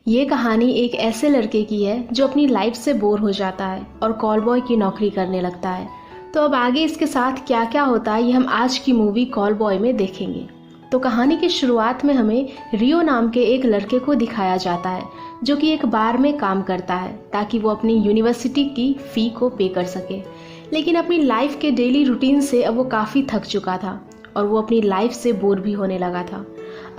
ये कहानी एक ऐसे लड़के की है जो अपनी लाइफ से बोर हो जाता है और कॉल बॉय की नौकरी करने लगता है। तो अब आगे इसके साथ क्या क्या होता है ये हम आज की मूवी कॉल बॉय में देखेंगे। तो कहानी की शुरुआत में हमें रियो नाम के एक लड़के को दिखाया जाता है जो कि एक बार में काम करता है ताकि वो अपनी यूनिवर्सिटी की फ़ी को पे कर सके। लेकिन अपनी लाइफ के डेली रूटीन से अब वो काफ़ी थक चुका था और वो अपनी लाइफ से बोर भी होने लगा था।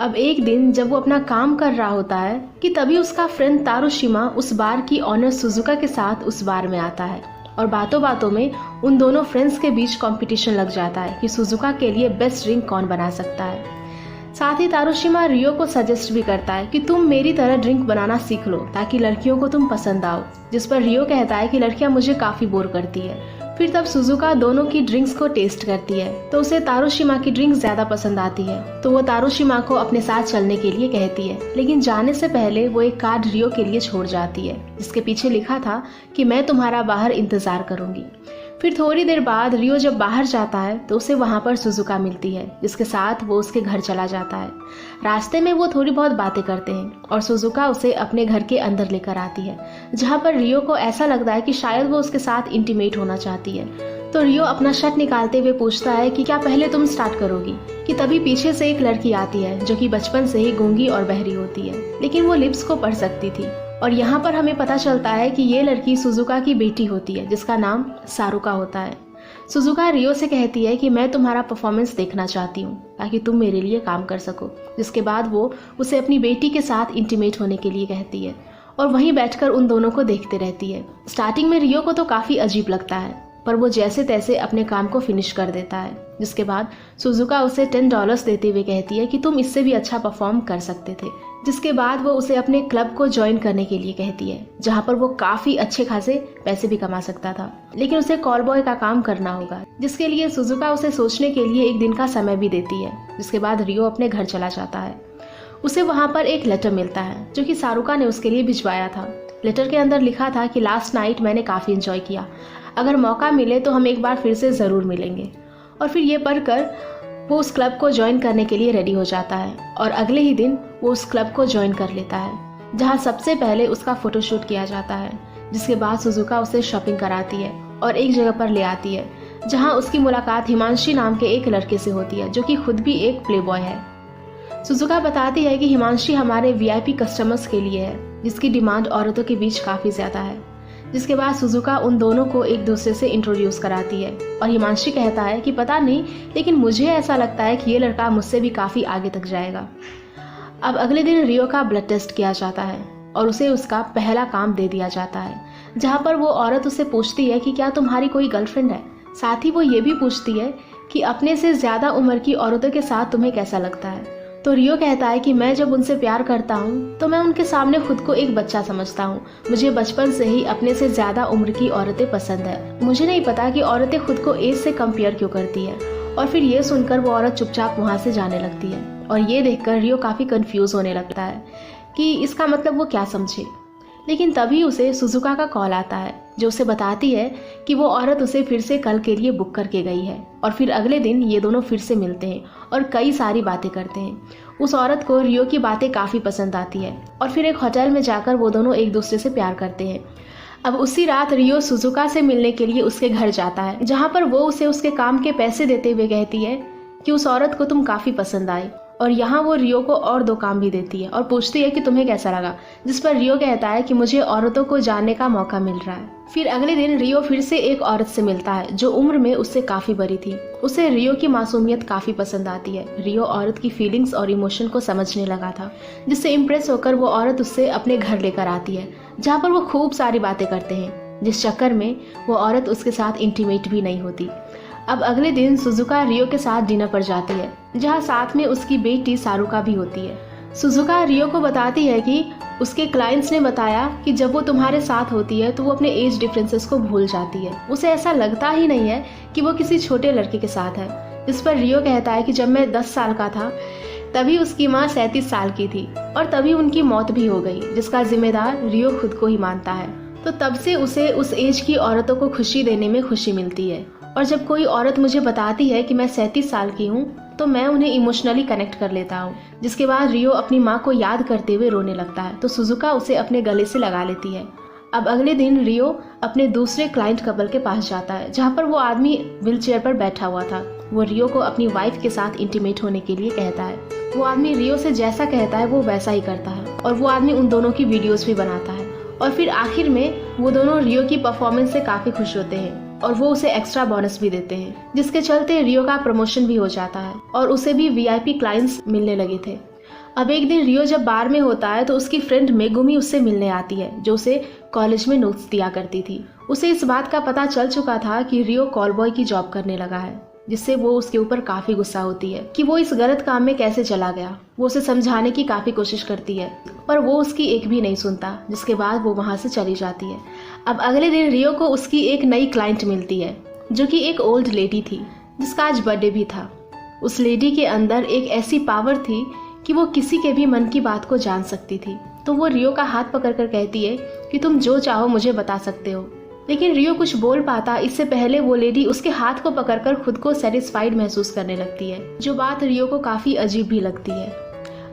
अब एक दिन जब वो अपना काम कर रहा होता है कि तभी उसका फ्रेंड तारोशिमा उस बार की ऑनर सुजुका के साथ उस बार में आता है और बातों बातों में उन दोनों फ्रेंड्स के बीच कंपटीशन लग जाता है कि सुजुका के लिए बेस्ट ड्रिंक कौन बना सकता है। साथ ही तारोशिमा रियो को सजेस्ट भी करता है कि तुम मेरी तरह ड्रिंक बनाना सीख लो ताकि लड़कियों को तुम पसंद आओ, जिस पर रियो कहता है कि लड़कियां मुझे काफ़ी बोर करती है। फिर तब सुजुका दोनों की ड्रिंक्स को टेस्ट करती है तो उसे तारोशिमा की ड्रिंक ज्यादा पसंद आती है, तो वो तारोशिमा को अपने साथ चलने के लिए कहती है। लेकिन जाने से पहले वो एक कार्ड रियो के लिए छोड़ जाती है जिसके पीछे लिखा था कि मैं तुम्हारा बाहर इंतजार करूंगी। फिर थोड़ी देर बाद रियो जब बाहर जाता है तो उसे वहां पर सुजुका मिलती है जिसके साथ वो उसके घर चला जाता है। रास्ते में वो थोड़ी बहुत बातें करते हैं और सुजुका उसे अपने घर के अंदर लेकर आती है जहां पर रियो को ऐसा लगता है कि शायद वो उसके साथ इंटीमेट होना चाहती है। तो रियो अपना शर्ट निकालते हुए पूछता है कि क्या पहले तुम स्टार्ट करोगी, कि तभी पीछे से एक लड़की आती है जो कि बचपन से ही गूंगी और बहरी होती है लेकिन वो लिप्स को पढ़ सकती थी। और यहाँ पर हमें पता चलता है कि ये लड़की सुजुका की बेटी होती है जिसका नाम सारुका होता है। सुजुका रियो से कहती है कि मैं तुम्हारा परफॉर्मेंस देखना चाहती हूँ ताकि तुम मेरे लिए काम कर सको, जिसके बाद वो उसे अपनी बेटी के साथ इंटीमेट होने के लिए कहती है और वहीं बैठकर उन दोनों को देखते रहती है। स्टार्टिंग में रियो को तो काफ़ी अजीब लगता है पर वो जैसे तैसे अपने काम को फिनिश कर देता है, जिसके बाद सुजुका उसे $10 देते हुए कहती है कि तुम इससे भी अच्छा परफॉर्म कर सकते थे। जिसके बाद वो उसे अपने क्लब को ज्वाइन करने के लिए कहती है जहां पर वो काफ़ी अच्छे खासे पैसे भी कमा सकता था, लेकिन उसे कॉल बॉय का काम करना होगा, जिसके लिए सुजुका उसे सोचने के लिए एक दिन का समय भी देती है। जिसके बाद रियो अपने घर चला जाता है। उसे वहां पर एक लेटर मिलता है जो कि सारुका ने उसके लिए भिजवाया था। लेटर के अंदर लिखा था कि लास्ट नाइट मैंने काफ़ी एंजॉय किया, अगर मौका मिले तो हम एक बार फिर से ज़रूर मिलेंगे। और फिर ये पढ़कर वो उस क्लब को ज्वाइन करने के लिए रेडी हो जाता है और अगले ही दिन वो उस क्लब को ज्वाइन कर लेता है जहाँ सबसे पहले उसका फोटोशूट किया जाता है। जिसके बाद सुजुका उसे शॉपिंग कराती है और एक जगह पर ले आती है जहाँ उसकी मुलाकात हिमांशी नाम के एक लड़के से होती है जो कि खुद भी एक प्लेबॉय है। सुजुका बताती है कि हिमांशी हमारे वीआईपी कस्टमर्स के लिए है जिसकी डिमांड औरतों के बीच काफ़ी ज़्यादा है। जिसके बाद सुजुका उन दोनों को एक दूसरे से इंट्रोड्यूस कराती है और हिमांशी कहता है कि पता नहीं लेकिन मुझे ऐसा लगता है कि ये लड़का मुझसे भी काफ़ी आगे तक जाएगा। अब अगले दिन रियो का ब्लड टेस्ट किया जाता है और उसे उसका पहला काम दे दिया जाता है जहाँ पर वो औरत उससे पूछती है कि क्या तुम्हारी कोई गर्लफ्रेंड है। साथ ही वो ये भी पूछती है कि अपने से ज़्यादा उम्र की औरतों के साथ तुम्हें कैसा लगता है। तो रियो कहता है कि मैं जब उनसे प्यार करता हूँ तो मैं उनके सामने खुद को एक बच्चा समझता हूँ। मुझे बचपन से ही अपने से ज़्यादा उम्र की औरतें पसंद है। मुझे नहीं पता कि औरतें खुद को एज से कंपेयर क्यों करती है। और फिर ये सुनकर वो औरत चुपचाप वहाँ से जाने लगती है और ये देखकर रियो काफ़ी कंफ्यूज होने लगता है कि इसका मतलब वो क्या समझे। लेकिन तभी उसे सुजुका का कॉल आता है जो उसे बताती है कि वो औरत उसे फिर से कल के लिए बुक करके गई है। और फिर अगले दिन ये दोनों फिर से मिलते हैं और कई सारी बातें करते हैं। उस औरत को रियो की बातें काफ़ी पसंद आती है और फिर एक होटल में जाकर वो दोनों एक दूसरे से प्यार करते हैं। अब उसी रात रियो सुजुका से मिलने के लिए उसके घर जाता है जहाँ पर वो उसे उसके काम के पैसे देते हुए कहती है कि उस औरत को तुम काफ़ी पसंद आए। और यहाँ वो रियो को और 2 काम भी देती है और पूछती है कि तुम्हें कैसा लगा, जिस पर रियो कहता है कि मुझे औरतों को जानने का मौका मिल रहा है। फिर अगले दिन रियो फिर से एक औरत से मिलता है जो उम्र में उससे काफ़ी बड़ी थी। उसे रियो की मासूमियत काफ़ी पसंद आती है। रियो औरत की फीलिंग्स और इमोशन को समझने लगा था, जिससे इम्प्रेस होकर वो औरत उससे अपने घर लेकर आती है जहाँ पर वो खूब सारी बातें करते हैं, जिस चक्कर में वो औरत उसके साथ इंटीमेट भी नहीं होती। अब अगले दिन सुजुका रियो के साथ डिनर पर जाती है जहाँ साथ में उसकी बेटी सारुका भी होती है। सुजुका रियो को बताती है कि उसके क्लाइंट्स ने बताया कि जब वो तुम्हारे साथ होती है तो वो अपने एज डिफरेंसेस को भूल जाती है। उसे ऐसा लगता ही नहीं है कि वो किसी छोटे लड़के के साथ है। इस पर रियो कहता है कि जब मैं 10 साल का था तभी उसकी माँ 37 साल की थी और तभी उनकी मौत भी हो गई, जिसका जिम्मेदार रियो खुद को ही मानता है। तो तब से उसे उस एज की औरतों को खुशी देने में खुशी मिलती है। और जब कोई औरत मुझे बताती है कि मैं 37 साल की हूँ तो मैं उन्हें इमोशनली कनेक्ट कर लेता हूँ। जिसके बाद रियो अपनी माँ को याद करते हुए रोने लगता है तो सुजुका उसे अपने गले से लगा लेती है। अब अगले दिन रियो अपने दूसरे क्लाइंट कपल के पास जाता है जहाँ पर वो आदमी व्हीलचेयर पर बैठा हुआ था। वो रियो को अपनी वाइफ के साथ इंटीमेट होने के लिए कहता है। वो आदमी रियो से जैसा कहता है वो वैसा ही करता है और वो आदमी उन दोनों की वीडियोस भी बनाता है। और फिर आखिर में वो दोनों रियो की परफॉर्मेंस से काफी खुश होते हैं और वो उसे एक्स्ट्रा बोनस भी देते हैं, जिसके चलते रियो का प्रमोशन भी हो जाता है और उसे भी वीआईपी क्लाइंट्स मिलने लगे थे। अब एक दिन रियो जब बार में होता है तो उसकी फ्रेंड मेगुमी उससे मिलने आती है जो उसे कॉलेज में नोट्स दिया करती थी। उसे इस बात का पता चल चुका था कि रियो कॉल बॉय की जॉब करने लगा है, जिससे वो उसके ऊपर काफी गुस्सा होती है कि वो इस गलत काम में कैसे चला गया। वो उसे समझाने की काफी कोशिश करती है पर वो उसकी एक भी नहीं सुनता, जिसके बाद वो वहां से चली जाती है। अब अगले दिन रियो को उसकी एक नई क्लाइंट मिलती है जो कि एक ओल्ड लेडी थी जिसका आज बर्थडे भी था। उस लेडी के अंदर एक ऐसी पावर थी कि वो किसी के भी मन की बात को जान सकती थी। तो वो रियो का हाथ पकड़कर कहती है कि तुम जो चाहो मुझे बता सकते हो। लेकिन रियो कुछ बोल पाता इससे पहले वो लेडी उसके हाथ को पकड़कर खुद को सेटिस्फाइड महसूस करने लगती है, जो बात रियो को काफी अजीब भी लगती है।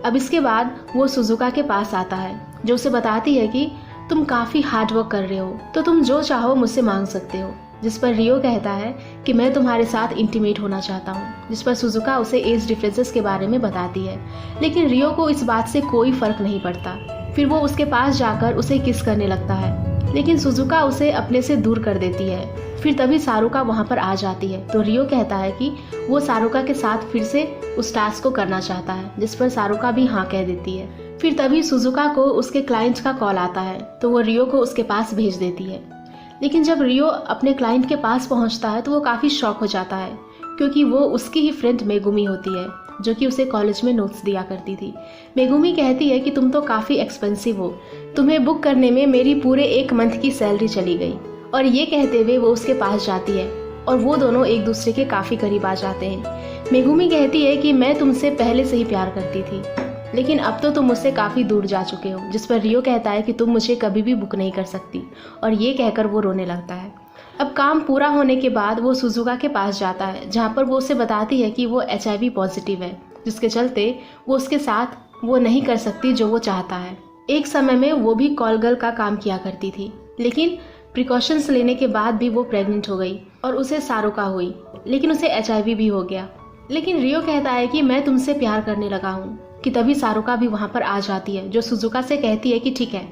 अब इसके बाद वो सुजुका के पास आता है जो उसे बताती है कि तुम काफी हार्ड वर्क कर रहे हो तो तुम जो चाहो मुझसे मांग सकते हो। जिस पर रियो कहता है कि मैं तुम्हारे साथ इंटीमेट होना चाहता हूँ। जिस पर सुजुका उसे एज डिफरेंसेस के बारे में बताती है, लेकिन रियो को इस बात से कोई फर्क नहीं पड़ता। फिर वो उसके पास जाकर उसे किस करने लगता है, लेकिन सुजुका उसे अपने से दूर कर देती है। फिर तभी सारुका वहाँ पर आ जाती है तो रियो कहता है कि वो सारुका के साथ फिर से उस टास्क को करना चाहता है, जिस पर सारुका भी हाँ कह देती है। फिर तभी सुजुका को उसके क्लाइंट का कॉल आता है तो वो रियो को उसके पास भेज देती है। लेकिन जब रियो अपने क्लाइंट के पास पहुंचता है तो वो काफी शॉक हो जाता है क्योंकि वो उसकी ही फ्रेंड मेगुमी होती है जो कि उसे कॉलेज में नोट्स दिया करती थी। मेगुमी कहती है कि तुम तो काफी एक्सपेंसिव हो, तुम्हें बुक करने में मेरी पूरे 1 मंथ की सैलरी चली गई। और ये कहते हुए वो उसके पास जाती है और वो दोनों एक दूसरे के काफी करीब आ जाते हैं। मेगुमी कहती है कि मैं तुमसे पहले से ही प्यार करती थी, लेकिन अब तो तुम मुझसे काफी दूर जा चुके हो। जिस पर रियो कहता है कि तुम मुझे कभी भी बुक नहीं कर सकती, और ये कहकर वो रोने लगता है। अब काम पूरा होने के बाद वो सुजुका के पास जाता है जहाँ पर वो उसे बताती है कि वो HIV पॉजिटिव है, जिसके चलते वो उसके साथ वो नहीं कर सकती जो वो चाहता है। एक समय में वो भी कॉल गर्ल का काम किया करती थी, लेकिन प्रिकॉशंस लेने के बाद भी वो प्रेग्नेंट हो गई और उसे सारुका हुई, लेकिन उसे HIV भी हो गया। लेकिन रियो कहता है कि मैं तुमसे प्यार करने लगा हूँ कि तभी सारुका भी वहाँ पर आ जाती है जो सुजुका से कहती है कि ठीक है,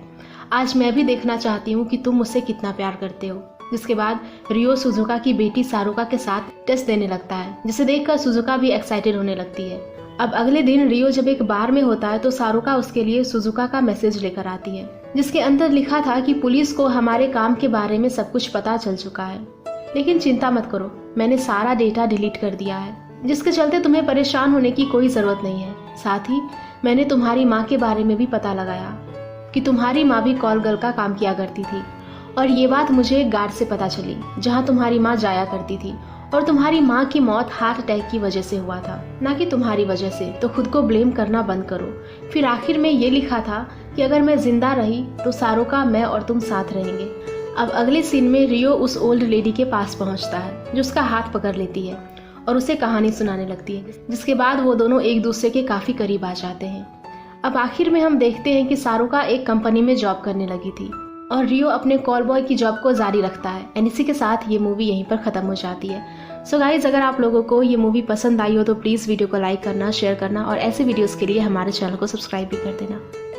आज मैं भी देखना चाहती हूँ कि तुम मुझसे कितना प्यार करते हो। जिसके बाद रियो सुजुका की बेटी सारुका के साथ टेस्ट देने लगता है, जिसे देखकर सुजुका भी एक्साइटेड होने लगती है। अब अगले दिन रियो जब एक बार में होता है तो सारुका उसके लिए सुजुका का मैसेज लेकर आती है, जिसके अंदर लिखा था कि पुलिस को हमारे काम के बारे में सब कुछ पता चल चुका है, लेकिन चिंता मत करो, मैंने सारा डेटा डिलीट कर दिया है, जिसके चलते तुम्हें परेशान होने की कोई जरूरत नहीं है। साथ ही मैंने तुम्हारी माँ के बारे में भी पता लगाया कि तुम्हारी माँ भी कॉल गर्ल का काम किया करती थी, और ये बात मुझे गार्ड से पता चली जहाँ तुम्हारी माँ जाया करती थी, और तुम्हारी माँ की मौत हार्ट अटैक की वजह से हुआ था, ना कि तुम्हारी वजह से, तो खुद को ब्लेम करना बंद करो। फिर आखिर में ये लिखा था कि अगर मैं जिंदा रही तो सारुका, मैं और तुम साथ रहेंगे। अब अगले सीन में रियो उस ओल्ड लेडी के पास पहुंचता है जो उसका हाथ पकड़ लेती है और उसे कहानी सुनाने लगती है, जिसके बाद वो दोनों एक दूसरे के काफी करीब आ जाते हैं। अब आखिर में हम देखते हैं कि सारुका एक कंपनी में जॉब करने लगी थी और रियो अपने कॉल बॉय की जॉब को जारी रखता है। एंड इसी के साथ ये मूवी यहीं पर खत्म हो जाती है। सो गाइज, अगर आप लोगों को ये मूवी पसंद आई हो तो प्लीज़ वीडियो को लाइक करना, शेयर करना और ऐसे वीडियोस के लिए हमारे चैनल को सब्सक्राइब भी कर देना।